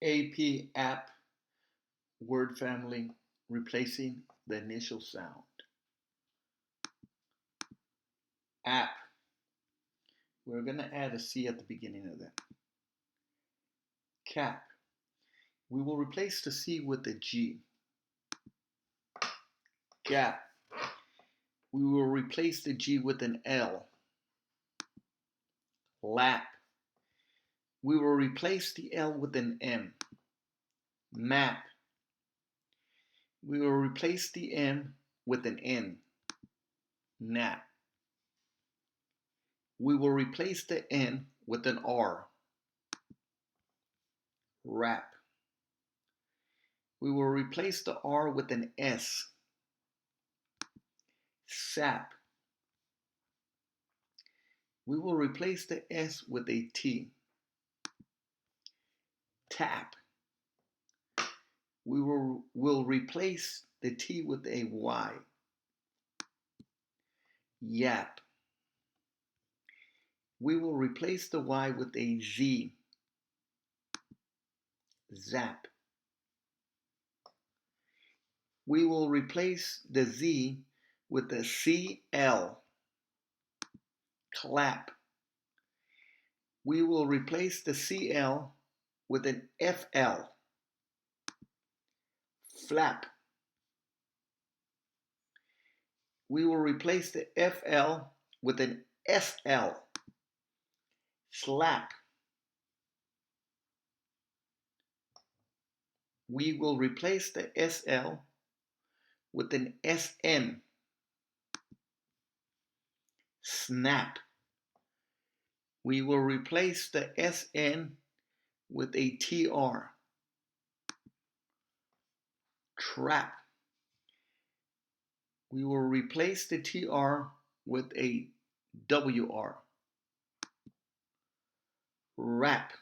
AP app word family replacing the initial sound. App. We're going to add a C at the beginning of that. Cap. We will replace the C with a G. Gap. We will replace the G with an L. Lap. We will replace the L with an M. Map. We will replace the M with an N. Nap. We will replace the N with an R. Wrap. We will replace the R with an S. Sap. We will replace the S with a T. Tap. We will replace the T with a Y. Yap. We will replace the Y with a Z. Zap. We will replace the Z with a CL. Clap. We will replace the CL with an FL. Flap. We will replace the FL with an SL. Slap. We will replace the SL with an SN. Snap. We will replace the SN with a TR. Trap. We will replace the TR with a WR. Wrap.